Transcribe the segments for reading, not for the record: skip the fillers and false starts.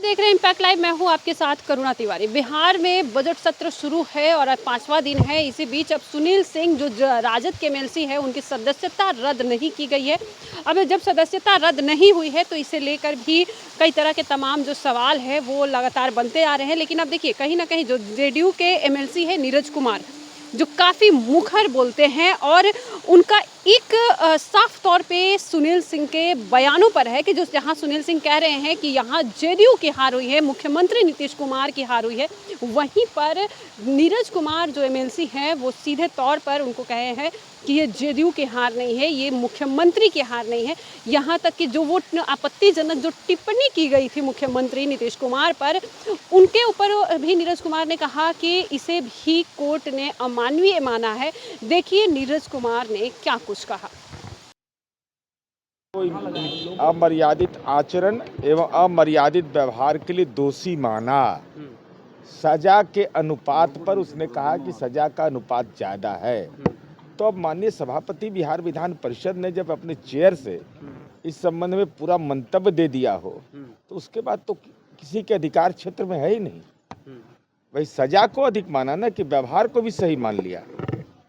देख रहे हैं इम्पैक्ट लाइव। मैं हूं आपके साथ करुणा तिवारी। बिहार में बजट सत्र शुरू है और आज 5वां दिन है। इसी बीच अब सुनील सिंह जो राजद के एमएलसी है उनकी सदस्यता रद्द नहीं की गई है। अब जब सदस्यता रद्द नहीं हुई है तो इसे लेकर भी कई तरह के तमाम जो सवाल है वो लगातार बनते आ रहे हैं। लेकिन अब देखिए कहीं ना कहीं जो जेडीयू के एमएलसी है नीरज कुमार, जो काफ़ी मुखर बोलते हैं और उनका एक साफ तौर पे सुनील सिंह के बयानों पर है कि जो जहां सुनील सिंह कह रहे हैं कि यहां जेडीयू की हार हुई है, मुख्यमंत्री नीतीश कुमार की हार हुई है, वहीं पर नीरज कुमार जो एमएलसी हैं वो सीधे तौर पर उनको कहे हैं कि ये जेडीयू की हार नहीं है, ये मुख्यमंत्री की हार नहीं है। यहाँ तक कि जो वो आपत्तिजनक जो टिप्पणी की गई थी मुख्यमंत्री नीतीश कुमार पर, उनके ऊपर भी नीरज कुमार ने कहा कि इसे भी कोर्ट ने अमानवीय माना है। देखिए नीरज कुमार ने क्या कुछ कहा। अमर्यादित आचरण एवं अमर्यादित व्यवहार के लिए दोषी माना। सजा के अनुपात पर उसने कहा कि सजा का अनुपात ज्यादा है। तो अब माननीय सभापति बिहार विधान परिषद ने जब अपने चेयर से इस संबंध में पूरा मंतव्य दे दिया हो तो उसके बाद तो किसी के अधिकार क्षेत्र में है ही नहीं। वही सजा को अधिक माना ना कि व्यवहार को भी सही मान लिया।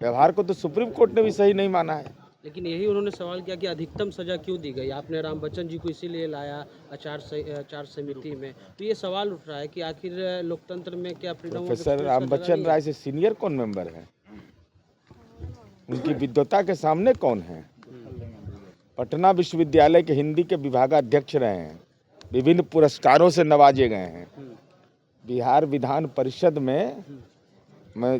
व्यवहार को तो सुप्रीम कोर्ट ने भी सही नहीं माना है। लेकिन यही उन्होंने सवाल किया कि अधिकतम सजा क्यों दी गई। आपने राम बच्चन जी को इसीलिए लाया आचार समिति में, तो ये सवाल उठ रहा है कि आखिर लोकतंत्र में क्या फ्रीडम। प्रोफेसर राम बच्चन राय से सीनियर कौन मेंबर है? उनकी विद्वता के सामने कौन है? पटना विश्वविद्यालय के हिंदी के विभागाध्यक्ष रहे हैं, विभिन्न पुरस्कारों से नवाजे गए हैं। बिहार विधान परिषद में मैं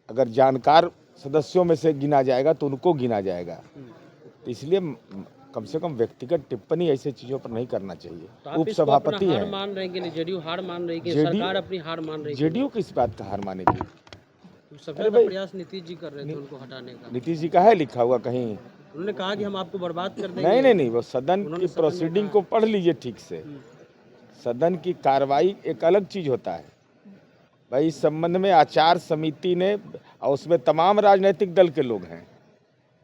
अगर जानकार सदस्यों में से गिना जाएगा तो उनको गिना जाएगा। तो इसलिए कम से कम व्यक्तिगत टिप्पणी ऐसे चीजों पर नहीं करना चाहिए। तो उप सभापति है, मान रहे हैं कि जेडीयू हार मान रही है, सरकार अपनी हार मान रही है। जेडीयू किस बात का हार मानेगी? सबसे ज्यादा प्रयास नीतीश जी कर रहे थे उनको हटाने का। नीतीश जी का है लिखा हुआ कहीं? उन्होंने कहा कि हम आपको बर्बाद कर देंगे। नहीं, वो सदन की प्रोसीडिंग को पढ़ लीजिए ठीक से। सदन की कार्रवाई एक अलग चीज होता है भाई। इस संबंध में आचार समिति ने, और उसमें तमाम राजनीतिक दल के लोग हैं।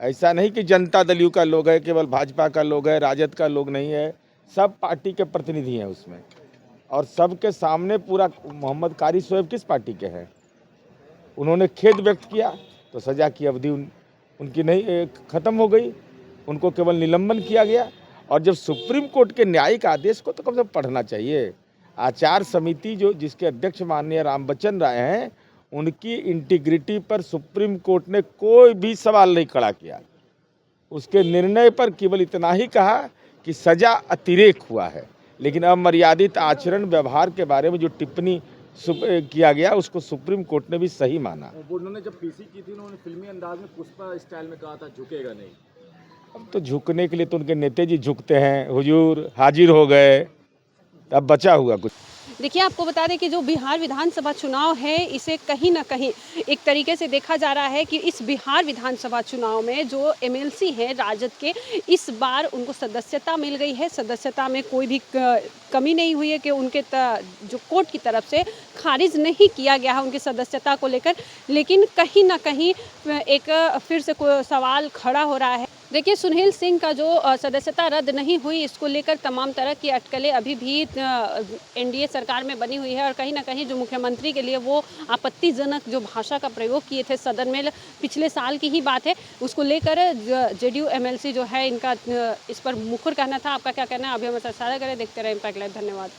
ऐसा नहीं कि जनता दल का लोग है, केवल भाजपा का लोग है, राजद का लोग नहीं है। सब पार्टी के प्रतिनिधि हैं उसमें। और सबके सामने पूरा मोहम्मद कारी शोएब किस पार्टी के हैं? उन्होंने खेद व्यक्त किया तो सजा की अवधि उनकी नहीं खत्म हो गई, उनको केवल निलंबन किया गया। और जब सुप्रीम कोर्ट के न्यायिक आदेश को तो कम से कम पढ़ना चाहिए। आचार समिति जो जिसके अध्यक्ष माननीय राम बच्चन राय हैं, उनकी इंटीग्रिटी पर सुप्रीम कोर्ट ने कोई भी सवाल नहीं खड़ा किया। उसके निर्णय पर केवल इतना ही कहा कि सजा अतिरेक हुआ है, लेकिन अमर्यादित आचरण व्यवहार के बारे में जो टिप्पणी किया गया उसको सुप्रीम कोर्ट ने भी सही माना। उन्होंने जब पीसी की थी उन्होंने फिल्मी अंदाज में पुष्पा स्टाइल में कहा था झुकेगा नहीं। अब तो झुकने के लिए तो उनके नेता जी झुकते हैं, हुजूर हाजिर हो गए, अब बचा हुआ कुछ। देखिए आपको बता दें कि जो बिहार विधानसभा चुनाव है इसे कहीं ना कहीं एक तरीके से देखा जा रहा है कि इस बिहार विधानसभा चुनाव में जो एमएलसी हैं राजद के, इस बार उनको सदस्यता मिल गई है। सदस्यता में कोई भी कमी नहीं हुई है कि उनके जो कोर्ट की तरफ से खारिज नहीं किया गया है उनकी सदस्यता को लेकर। लेकिन कहीं ना कहीं एक फिर से कोई सवाल खड़ा हो रहा है। देखिए सुनील सिंह का जो सदस्यता रद्द नहीं हुई, इसको लेकर तमाम तरह की अटकलें अभी भी एनडीए सरकार में बनी हुई है। और कहीं ना कहीं जो मुख्यमंत्री के लिए वो आपत्तिजनक जो भाषा का प्रयोग किए थे सदन में, पिछले साल की ही बात है, उसको लेकर जेडीयू एमएलसी जो है इनका इस पर मुखर कहना था। आपका क्या कहना है? अभी हमें साझा करें, देखते रहे इम्पैक्ट लाइव। धन्यवाद।